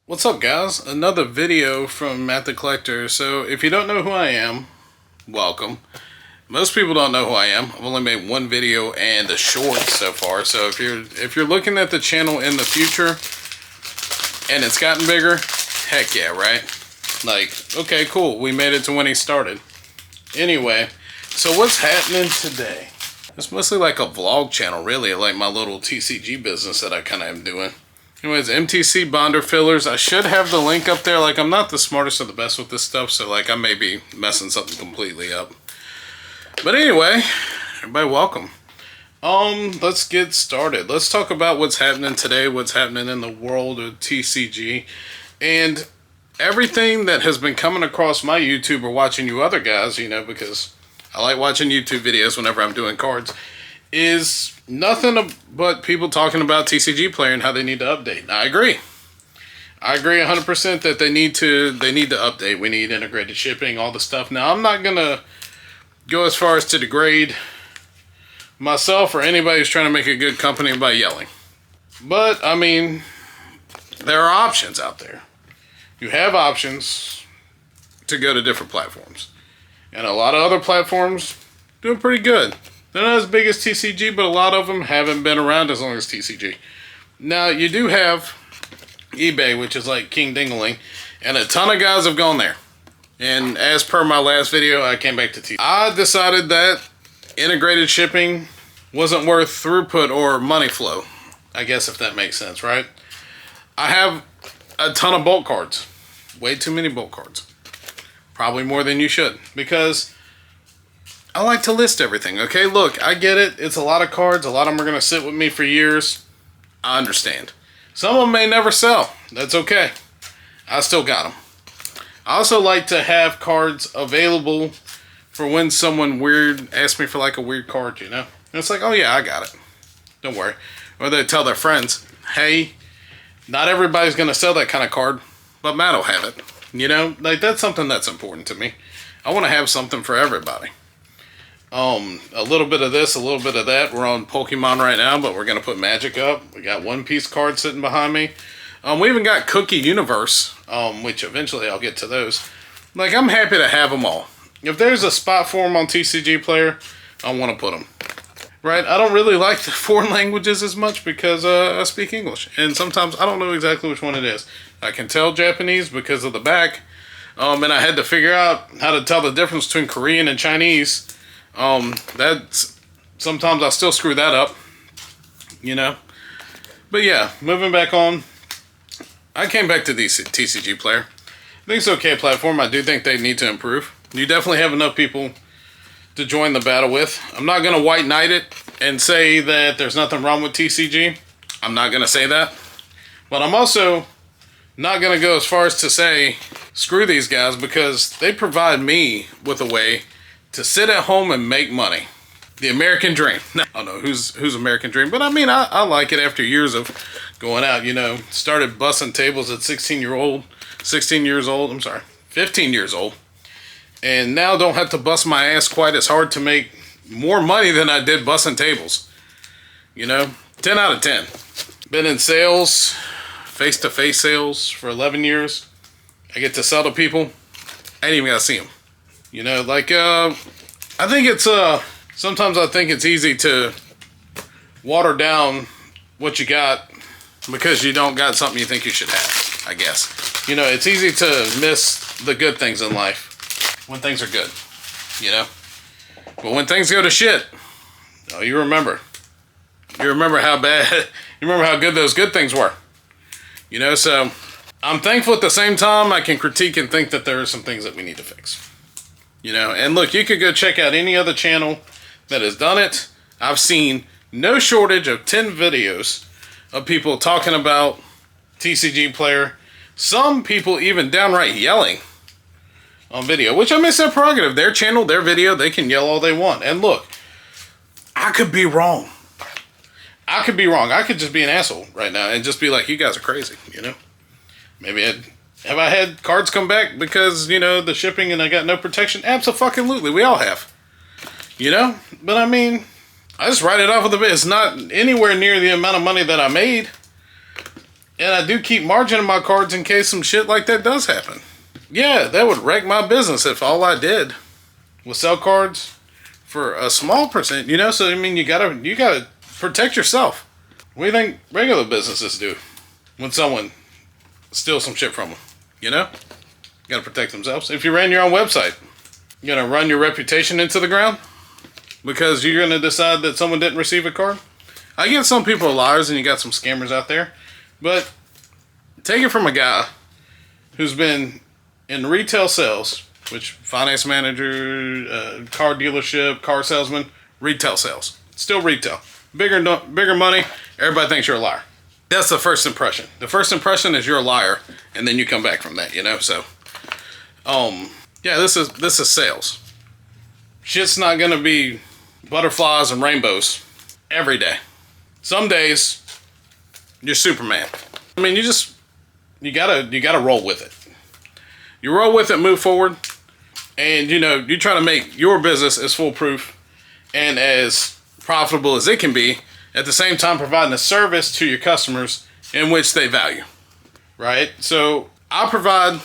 What's up, guys? Another video from Matt the Collector. So if you don't know who I am, welcome. Most people don't know who I am. I've only made one video and a short so far. So if you're looking at the channel in the future and it's gotten bigger, heck yeah, right? Like, okay, cool. We made it to when he started. Anyway, so what's happening today? It's mostly like a vlog channel, really, like my little TCG business that I kind of am doing. Anyways, MTC bonder fillers. I should have the link up there. Like, I'm not the smartest or the best with this stuff, so like I may be messing something completely up. But anyway, everybody welcome. Let's get started. Let's talk about what's happening today, what's happening in the world of TCG, and everything that has been coming across my YouTube or watching you other guys, you know, because I like watching YouTube videos whenever I'm doing cards, is nothing but people talking about TCGPlayer and how they need to update. Now, I agree 100% that they need to update. We need integrated shipping, all the stuff. Now, I'm not gonna go as far as to degrade myself or anybody who's trying to make a good company by yelling, but I mean, there are options out there. You have options to go to different platforms, and a lot of other platforms doing pretty good. They're not as big as TCG, but a lot of them haven't been around as long as TCG. Now, you do have eBay, which is like King Dingaling, and a ton of guys have gone there. And as per my last video, I came back to TCG. I decided that integrated shipping wasn't worth throughput or money flow. I guess if that makes sense, right? I have a ton of bulk cards. Way too many bulk cards. Probably more than you should, because I like to list everything, okay? Look, I get it. It's a lot of cards. A lot of them are going to sit with me for years. I understand. Some of them may never sell. That's okay. I still got them. I also like to have cards available for when someone weird asks me for like a weird card, you know? And it's like, oh yeah, I got it. Don't worry. Or they tell their friends, hey, not everybody's going to sell that kind of card, but Matt will have it. You know? Like, that's something that's important to me. I want to have something for everybody. A little bit of this, a little bit of that. We're on Pokemon right now, but we're going to put Magic up. We got One Piece cards sitting behind me. We even got Cookie Universe, which eventually I'll get to those. Like, I'm happy to have them all. If there's a spot for them on TCGPlayer, I want to put them. Right? I don't really like the foreign languages as much because I speak English. And sometimes I don't know exactly which one it is. I can tell Japanese because of the back. And I had to figure out how to tell the difference between Korean and Chinese. That's sometimes I still screw that up, you know. But yeah, moving back on, I came back to TCGPlayer. I think it's an okay platform. I do think they need to improve. You definitely have enough people to join the battle with. I'm not going to white knight it and say that there's nothing wrong with TCG. I'm not going to say that. But I'm also not going to go as far as to say, screw these guys, because they provide me with a way to sit at home and make money. The American dream. I don't know who's American dream, but I mean, I like it after years of going out, you know. Started bussing tables at 15 years old. And now don't have to bust my ass quite as hard to make more money than I did bussing tables. You know, 10 out of 10. Been in sales, face-to-face sales for 11 years. I get to sell to people. I ain't even got to see them. You know, like, I think it's, sometimes I think it's easy to water down what you got because you don't got something you think you should have, I guess. You know, it's easy to miss the good things in life when things are good, you know? But when things go to shit, oh, you remember. You remember how bad, you remember how good those good things were. You know, so I'm thankful at the same time I can critique and think that there are some things that we need to fix. You know, and look, you could go check out any other channel that has done it. I've seen no shortage of 10 videos of people talking about TCGPlayer. Some people even downright yelling on video, which I mean, it's their prerogative. Their channel, their video, they can yell all they want. And look, I could be wrong. I could be wrong. I could just be an asshole right now and just be like, you guys are crazy, you know? Maybe have I had cards come back because, you know, the shipping and I got no protection? Abso-fucking-lutely. We all have. You know? But I mean, I just write it off with a bit. It's not anywhere near the amount of money that I made. And I do keep margin in my cards in case some shit like that does happen. Yeah, that would wreck my business if all I did was sell cards for a small percent, you know? So, I mean, you gotta protect yourself. What do you think regular businesses do when someone steals some shit from them? You know? Gotta protect themselves. If you ran your own website, you're gonna run your reputation into the ground because you're gonna decide that someone didn't receive a card? I get some people are liars and you got some scammers out there, but take it from a guy who's been in retail sales, which finance manager, car dealership, car salesman, retail sales. Still retail. Bigger money, everybody thinks you're a liar. That's the first impression. The first impression is you're a liar, and then you come back from that, you know? So, yeah, this is sales. Shit's not gonna be butterflies and rainbows every day. Some days, you're Superman. I mean, you gotta roll with it. You roll with it, move forward, and you try to make your business as foolproof and as profitable as it can be, at the same time providing a service to your customers in which they value, right? So I provide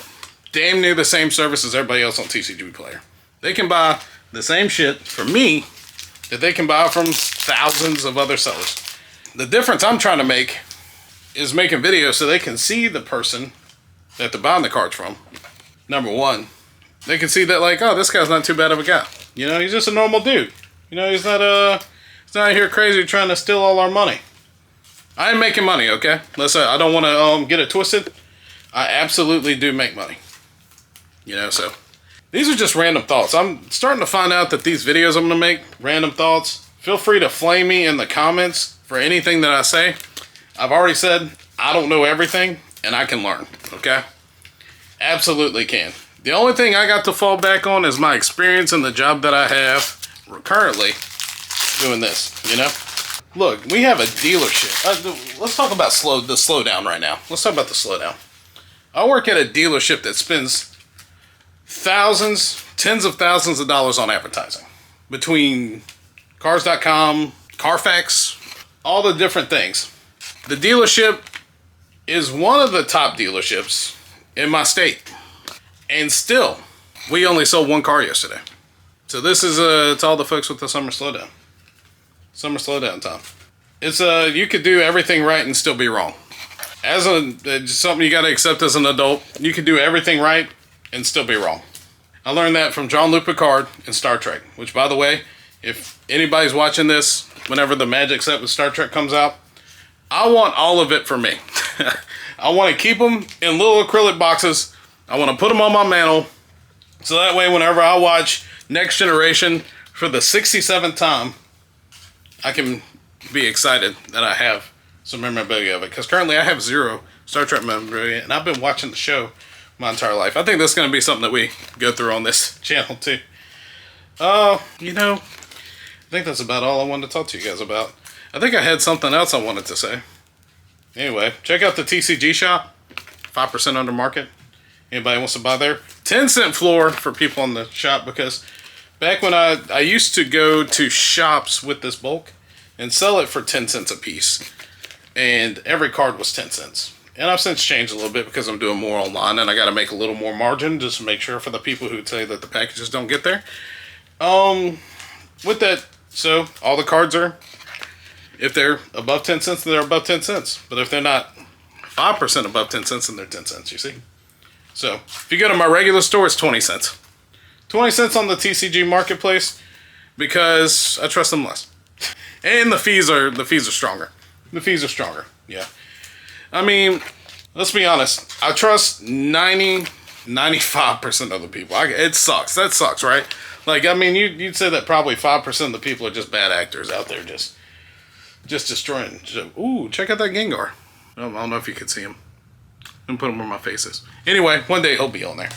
damn near the same service as everybody else on TCGPlayer. They can buy the same shit from me that they can buy from thousands of other sellers. The difference I'm trying to make is making videos so they can see the person that they're buying the cards from. Number one, they can see that, like, oh, this guy's not too bad of a guy. You know, he's just a normal dude. You know, he's not here crazy trying to steal all our money. I ain't making money, okay? Listen, I don't want to get it twisted. I absolutely do make money. You know, so these are just random thoughts. I'm starting to find out that these videos I'm going to make, random thoughts. Feel free to flame me in the comments for anything that I say. I've already said I don't know everything, and I can learn, okay? Absolutely can. The only thing I got to fall back on is my experience in the job that I have currently doing this, you know? Look, we have a dealership. Let's talk about the slowdown right now. Let's talk about the slowdown. I work at a dealership that spends thousands, tens of thousands of dollars on advertising. Between Cars.com, Carfax, all the different things. The dealership is one of the top dealerships in my state. And still, we only sold one car yesterday. So this is it's all the folks with the summer slowdown. Summer slowdown time. It's you could do everything right and still be wrong. As something you got to accept as an adult. You can do everything right and still be wrong. I learned that from Jean-Luc Picard in Star Trek. Which, by the way, if anybody's watching this, whenever the Magic set with Star Trek comes out, I want all of it for me. I want to keep them in little acrylic boxes. I want to put them on my mantle. So that way, whenever I watch Next Generation for the 67th time, I can be excited that I have some memorabilia of it. Because currently I have 0 Star Trek memorabilia, and I've been watching the show my entire life. I think that's going to be something that we go through on this channel too. You know, I think that's about all I wanted to talk to you guys about. I think I had something else I wanted to say. Anyway, check out the TCG shop. 5% under market. Anybody wants to buy there? 10-cent floor for people on the shop, because back when I used to go to shops with this bulk and sell it for 10 cents a piece. And every card was 10 cents. And I've since changed a little bit because I'm doing more online and I got to make a little more margin just to make sure for the people who say that the packages don't get there. With that, so all the cards are, if they're above 10 cents, they're above 10 cents. But if they're not 5% above 10 cents, then they're 10 cents, you see? So if you go to my regular store, it's 20 cents. 20 cents on the TCG marketplace because I trust them less. And the fees are stronger. The fees are stronger, yeah. I mean, let's be honest. I trust 95% of the people. It sucks. That sucks, right? Like, I mean, you'd say that probably 5% of the people are just bad actors out there just destroying. Ooh, check out that Gengar. I don't know if you can see him. I'm put him where my face is. Anyway, one day he'll be on there.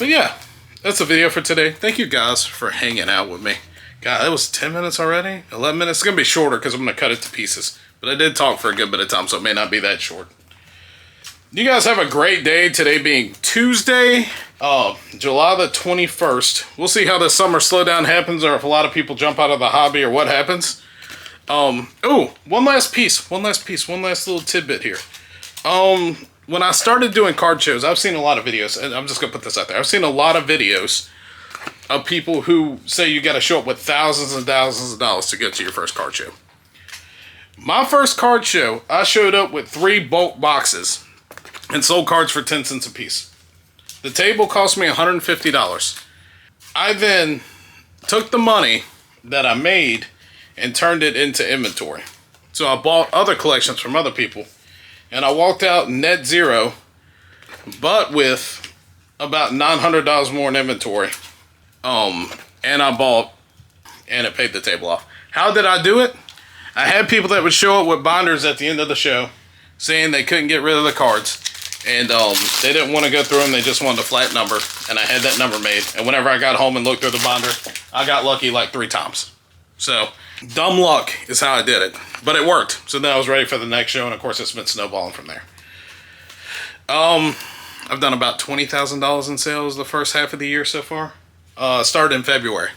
But yeah, that's the video for today. Thank you guys for hanging out with me. God, that was 10 minutes already? 11 minutes? It's going to be shorter because I'm going to cut it to pieces. But I did talk for a good bit of time, so it may not be that short. You guys have a great day. Today being Tuesday, July the 21st. We'll see how this summer slowdown happens, or if a lot of people jump out of the hobby, or what happens. Oh, one last little tidbit here. When I started doing card shows, I've seen a lot of videos, and I'm just gonna put this out there. I've seen a lot of videos of people who say you got to show up with thousands and thousands of dollars to get to your first card show. My first card show, I showed up with 3 bulk boxes and sold cards for 10 cents a piece. The table cost me $150. I then took the money that I made and turned it into inventory. So I bought other collections from other people, and I walked out net zero, but with about $900 more in inventory. And I bought, and it paid the table off. How did I do it? I had people that would show up with binders at the end of the show saying they couldn't get rid of the cards. And they didn't want to go through them. They just wanted a flat number. And I had that number made. And whenever I got home and looked through the binder, I got lucky like 3 times. So, dumb luck is how I did it. But it worked. So then I was ready for the next show. And of course, it's been snowballing from there. I've done about $20,000 in sales the first half of the year so far. Started in February.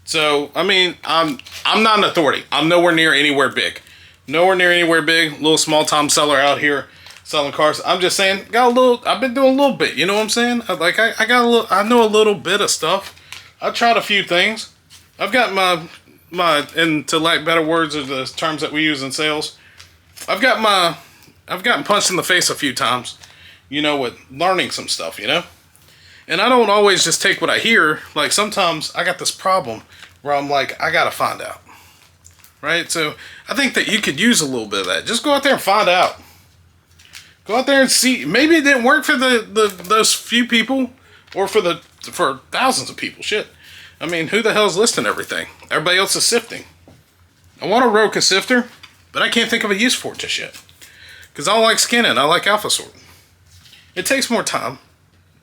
So, I mean, I'm not an authority. I'm nowhere near anywhere big. Nowhere near anywhere big. Little small time seller out here selling cars. I'm just saying, I've been doing a little bit. You know what I'm saying? I know a little bit of stuff. I've tried a few things. I've got my, and to lack better words of the terms that we use in sales, I've gotten punched in the face a few times, you know, with learning some stuff, you know? And I don't always just take what I hear. Like, sometimes I got this problem where I'm like, I gotta find out. Right? So, I think that you could use a little bit of that. Just go out there and find out. Go out there and see. Maybe it didn't work for those few people, or for thousands of people. Shit. I mean, who the hell's listing everything? Everybody else is sifting. I want a Roka sifter, but I can't think of a use for it just yet. Because I don't like scanning. I like alpha sorting. It takes more time.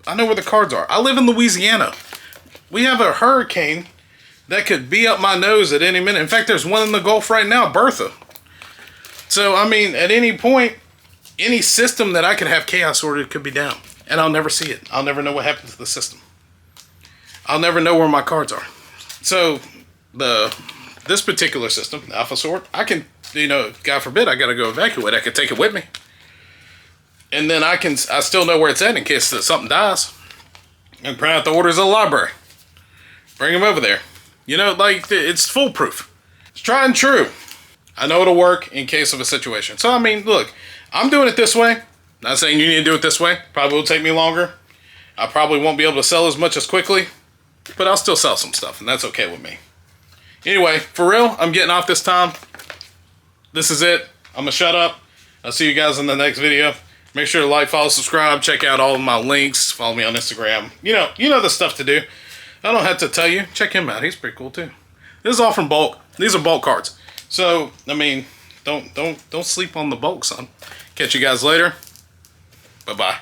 I know where the cards are. I live in Louisiana. We have a hurricane that could be up my nose at any minute. In fact, there's one in the Gulf right now, Bertha. So, I mean, at any point, any system that I could have chaos sorted could be down. And I'll never see it. I'll never know what happened to the system. I'll never know where my cards are. So, this particular system, the alpha sort, I can, you know, God forbid, I got to go evacuate. I could take it with me. And then I still know where it's at in case something dies. And print out the orders of the library. Bring them over there. You know, like, it's foolproof. It's tried and true. I know it'll work in case of a situation. So, I mean, look, I'm doing it this way. Not saying you need to do it this way. Probably will take me longer. I probably won't be able to sell as much as quickly. But I'll still sell some stuff, and that's okay with me. Anyway, for real, I'm getting off this time. This is it. I'm going to shut up. I'll see you guys in the next video. Make sure to like, follow, subscribe. Check out all of my links. Follow me on Instagram. You know the stuff to do. I don't have to tell you. Check him out. He's pretty cool too. This is all from bulk. These are bulk cards. So, I mean, don't sleep on the bulk, son. Catch you guys later. Bye-bye.